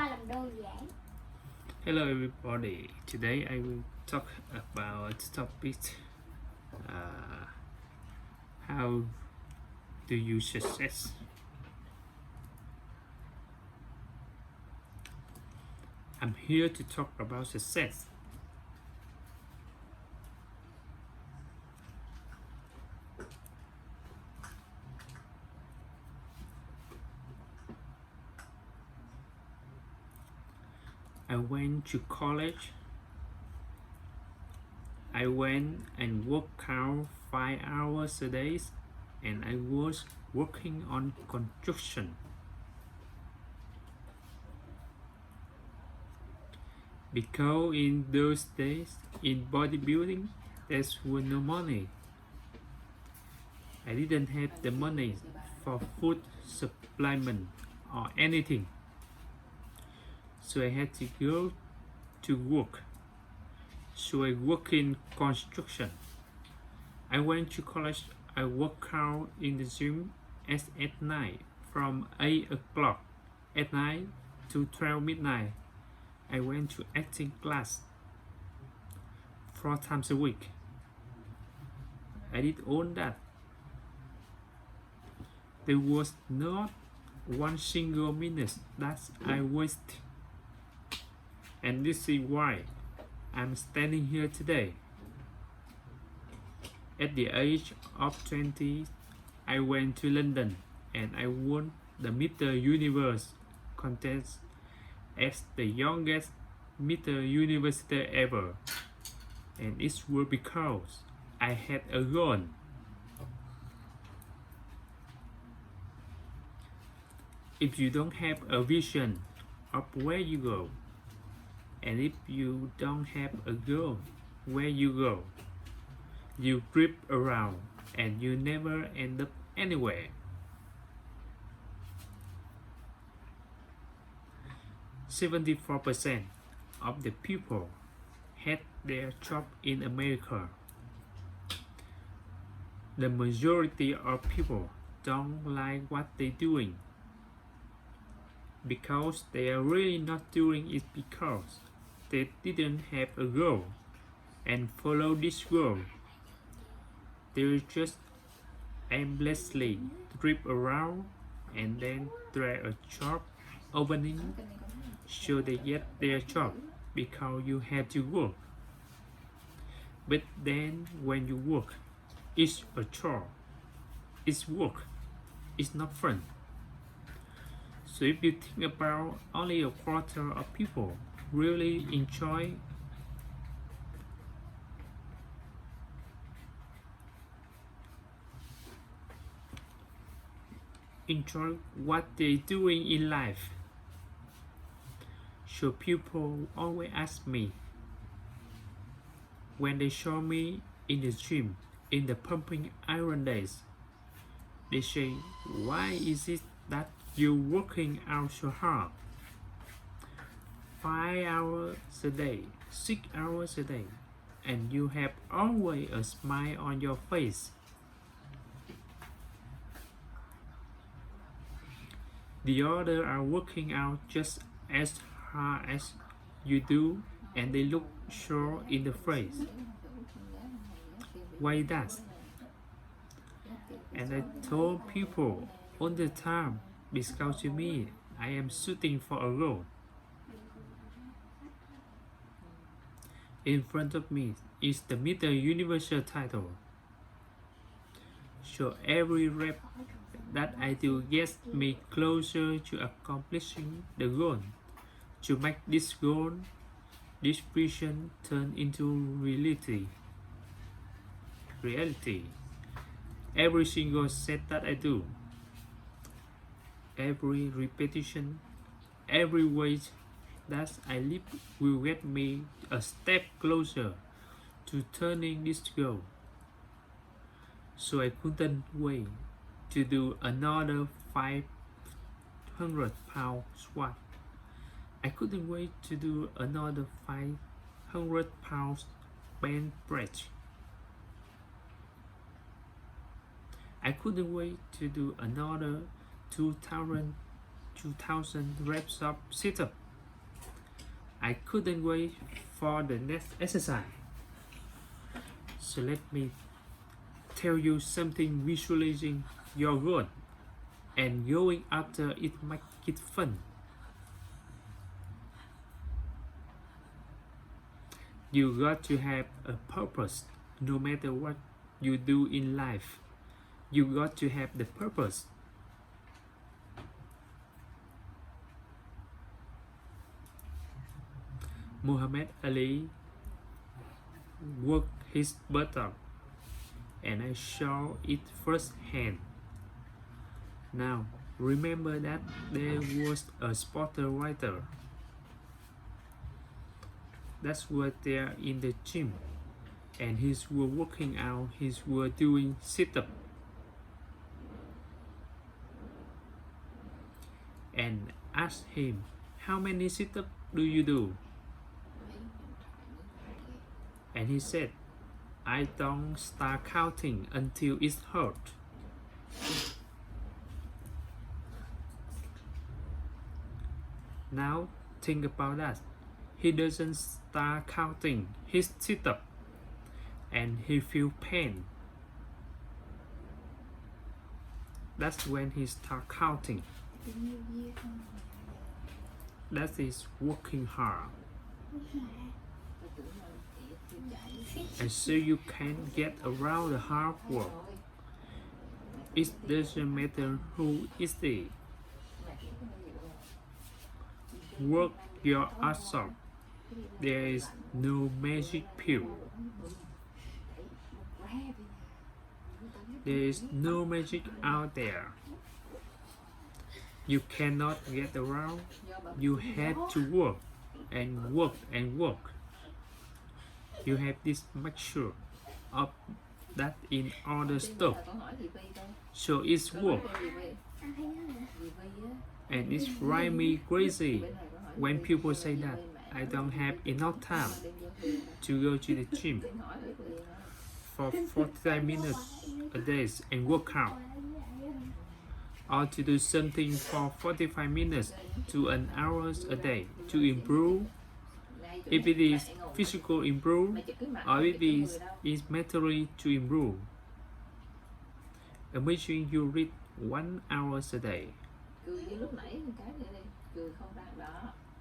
coi làm đơn giản. Hello everybody. Today I will talk about topic how do you success. I'm here to talk about success. I went to college. I went and worked out 5 hours a day, and I was working on construction. Because in those days, in bodybuilding, there was no money. I didn't have the money for food supplement or anything. So I had to go to work. So I work in construction. I went to college. I work out in the gym at night from 8 o'clock at night to 12 midnight. I went to acting class 4 times a week. I did all that. There was not one single minute that I wasted. And this is why I'm standing here today. At the age of 20, I went to London and I won the Mr. Universe contest as the youngest Mr. Universe ever. And it was because I had a goal. If you don't have a vision of where you go, and if you don't have a goal where you go, you drift around and you never end up anywhere. 74% of the people had their job in America. The majority of people don't like what they're doing because they are really not doing it because they didn't have a goal and follow this goal. They just aimlessly drift around and then try a job opening so they get their job because you have to work. But then when you work, it's a chore. It's work. It's not fun. So if you think about only a quarter of people really enjoy what they're doing in life. So people always ask me when they show me in the gym in the pumping iron days, they say, why is it that you're working out so hard? 5 hours a day, 6 hours a day, and you have always a smile on your face. The others are working out just as hard as you do, and they look sore in the face. Why that? And I told people all the time, because to me, I am shooting for a goal. In front of me is the Mr. Universal title. So every rep that I do gets me closer to accomplishing the goal. To make this goal, this vision turn into reality. Every single set that I do, every repetition, every weight that I lift will get me a step closer to turning this goal. So I couldn't wait to do another 500 pound squat. I couldn't wait to do another 500 pounds bench press. I couldn't wait to do another 2000 reps of sit-up. I couldn't wait for the next exercise. So let me tell you something. Visualizing your goal and going after it make it fun. You got to have a purpose no matter what you do in life. You got to have the purpose. Muhammad Ali worked his butt off, and I saw it firsthand. Now, remember that there was a spotter writer. That's what they're in the gym, and he's were working out, he's were doing sit-up. And asked him, how many sit-up do you do? And he said, I don't start counting until it's hurt. Now think about that. He doesn't start counting his sit-up and he feel pain. That's when he start counting. That is working hard. And so you can get around the hard work. It doesn't matter who is it. Work your ass off. There is no magic pill. There is no magic out there. You cannot get around. You have to work and work and work. You have this mixture of that in other stuff. So it's work. And it's drive me crazy when people say that I don't have enough time to go to the gym for 45 minutes a day and work out, or to do something for 45 minutes to an hour a day to improve. If it is physical improve, or if it is mentally to improve. Imagine you read 1 hour a day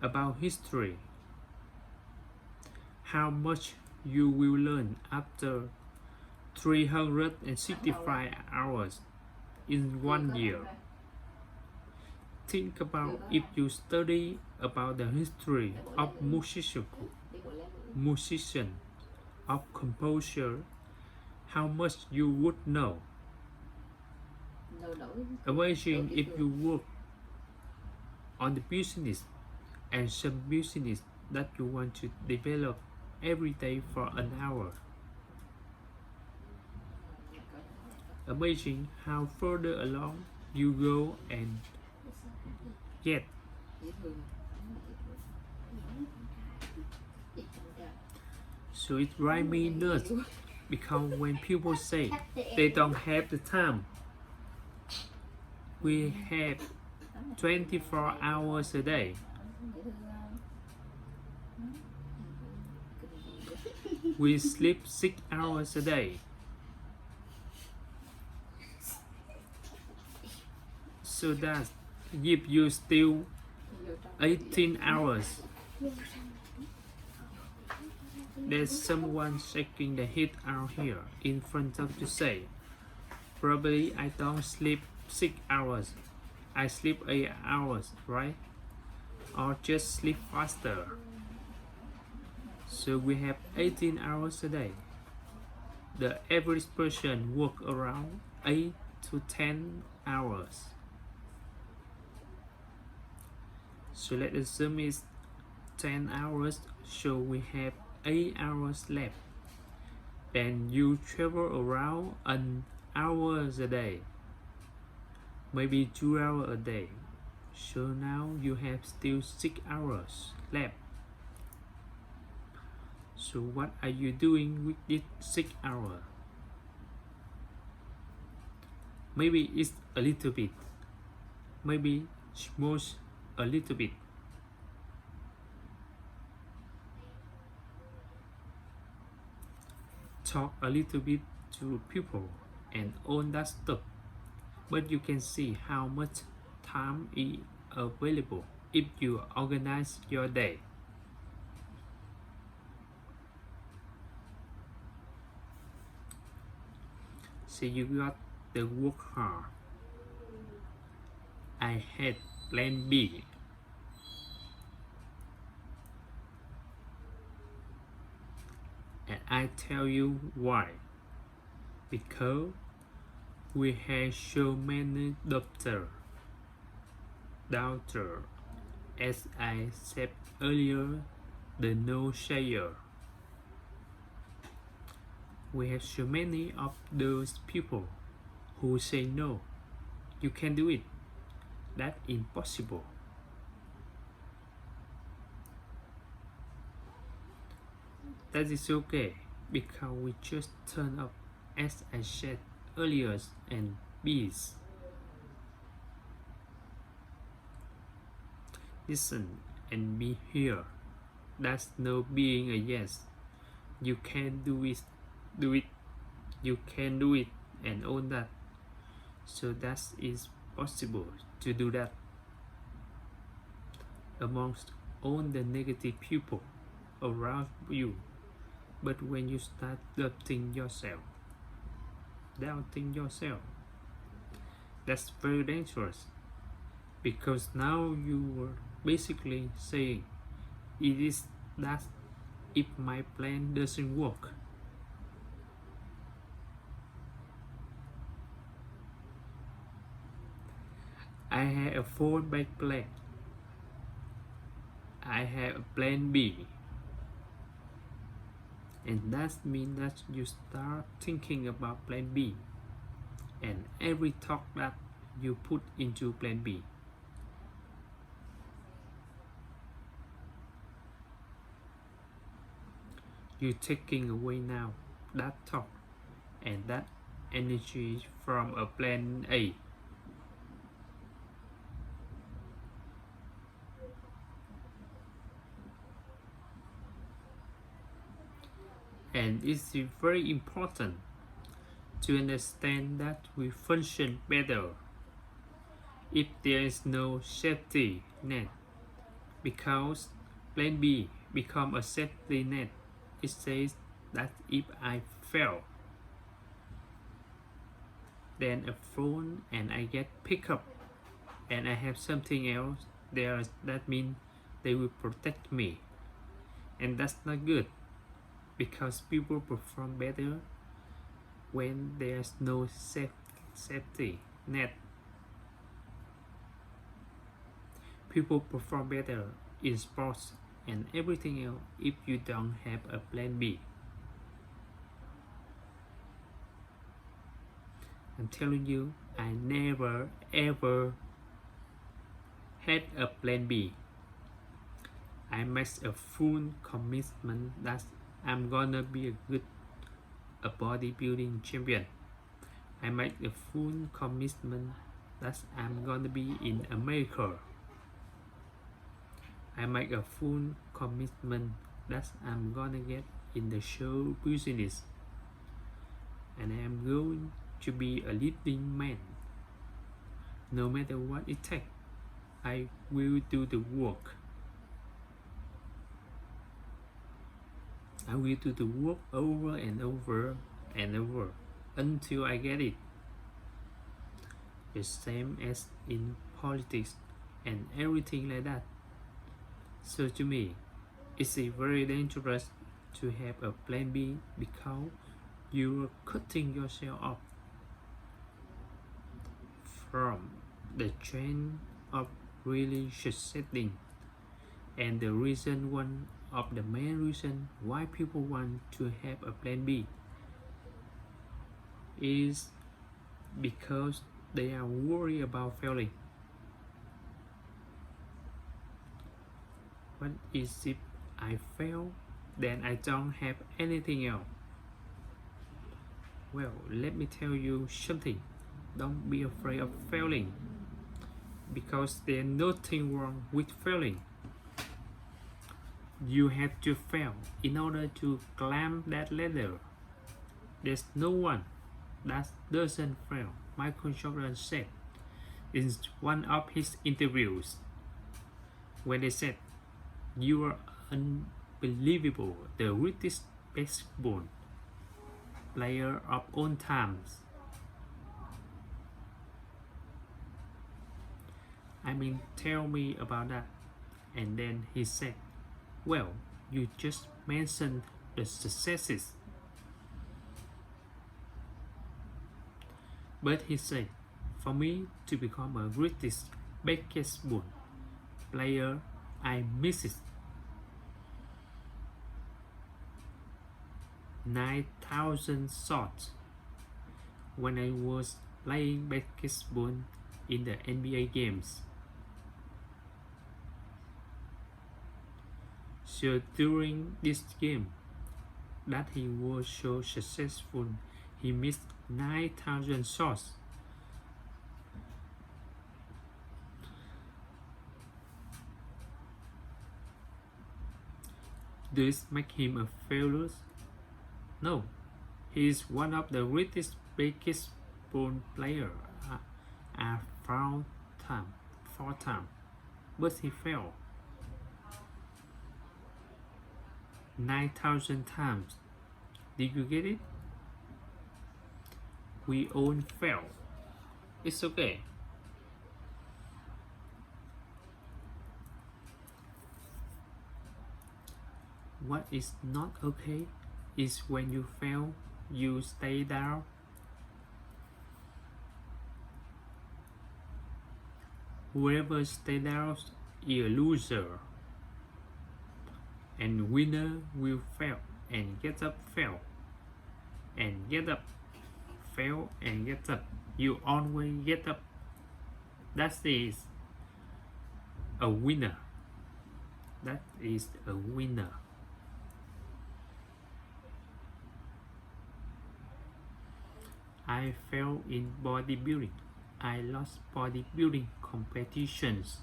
about history. How much you will learn after 365 hours in 1 year. Think about if you study about the history of musician, of composer, how much you would know. Imagine if you work on the business and some business that you want to develop every day for an hour. Imagine how further along you go and get. So it drives me nuts because when people say they don't have the time, we have 24 hours a day. We sleep 6 hours a day. So that give you still 18 hours. There's someone shaking the head out here in front of you say, probably I don't sleep 6 hours. I sleep 8 hours, right? Or just sleep faster. So we have 18 hours a day. The average person work around 8 to 10 hours. So let's assume it's 10 hours, so we have 8 hours left. Then you travel around an hour a day, maybe 2 hours a day. So now you have still 6 hours left. So what are you doing with this 6 hours? Maybe it's a little bit, maybe smooth a little bit. talk a little bit to people and all that stuff, but you can see how much time is available if you organize your day. So you got the work hard. I had plan B. And I tell you why. Because we have so many doctors, as I said earlier, the no sayer. We have so many of those people who say no, you can't do it, that's impossible. That is okay, because we just turn up, as I said earlier, and bees. Listen and be here. That's no being a yes. You can do it, you can do it, and all that. So that is possible to do that. Amongst all the negative people around you. But when you start doubting yourself, that's very dangerous, because now you were basically saying, it is that if my plan doesn't work, I have a fallback plan. I have a plan B. And that means that you start thinking about plan B and every thought that you put into plan B. You're taking away now that thought and that energy from a plan A. And it's very important to understand that we function better if there is no safety net, because plan B become a safety net. It says that if I fail, then a phone and I get picked up and I have something else there, that means they will protect me, and that's not good, because people perform better when there's no safety net. People perform better in sports and everything else if you don't have a plan B. I'm telling you, I never ever had a plan B. I made a full commitment that I'm gonna be a bodybuilding champion. I made a full commitment that I'm gonna be in America. I make a full commitment that I'm gonna get in the show business, and I am going to be a leading man. No matter what it takes, I will do the work. I will do the work over and over and over until I get it. The same as in politics and everything like that. So to me, it's very dangerous to have a plan B, because you are cutting yourself off from the chain of relationship setting. And the reason, one of the main reason why people want to have a plan B is because they are worried about failing. What is if I fail? Then I don't have anything else. Well, let me tell you something. Don't be afraid of failing, because there's nothing wrong with failing. You have to fail in order to climb that ladder. There's no one that doesn't fail, Michael Jordan said in one of his interviews. When they said, "You are unbelievable, the greatest basketball player of all times." I mean, tell me about that. And then he said, "Well, you just mentioned the successes." But he said, "For me to become a greatest basketball player, I missed 9,000 shots when I was playing basketball in the NBA games." So during this game that he was so successful, he missed 9,000 shots. Does this make him a failure? No, he is one of the greatest basketball players at four time, but he failed 9,000 times. Did you get it? We all fail. It's okay. What is not okay is when you fail, you stay down. Whoever stays down is a loser. And winner will fail and get up, fail and get up, fail and get up. You always get up. That is a winner. That is a winner. I failed in bodybuilding. I lost bodybuilding competitions.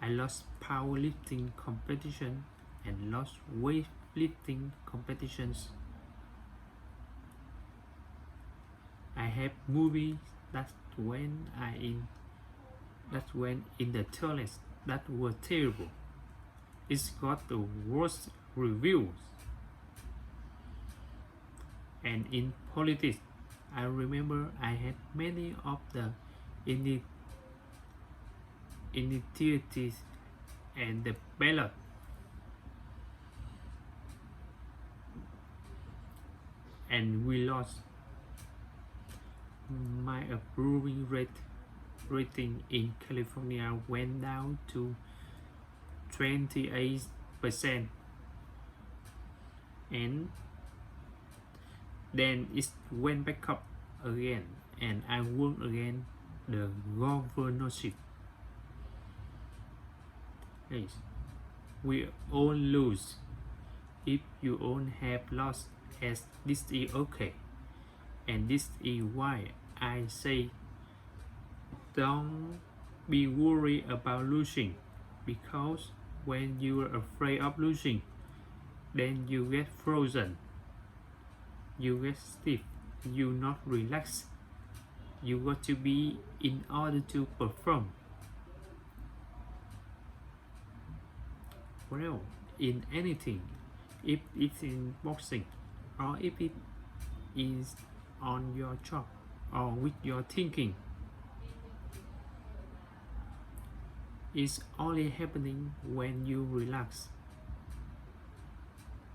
I lost powerlifting competition and lost weightlifting competitions. I have movies that went in the toilet that were terrible. It's got the worst reviews. And in politics, I remember I had many of the initiatives and the ballot. And we lost. My approving rating in California went down to 28%. And then it went back up again, and I won again the governorship. Yes, we all lose. If you all have lost, as this is okay, and this is why I say don't be worried about losing, because when you are afraid of losing, then you get frozen, you get stiff, you not relax. You got to be in order to perform. Well, in anything, if it's in boxing, or if it is on your job, or with your thinking, it's only happening when you relax.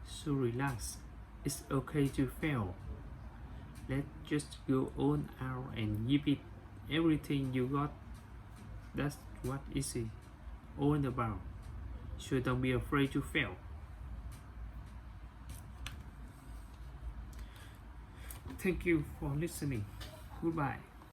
So relax. It's okay to fail. Let's just go on out and give it everything you got. That's what it's all about. So don't be afraid to fail. Thank you for listening. Goodbye.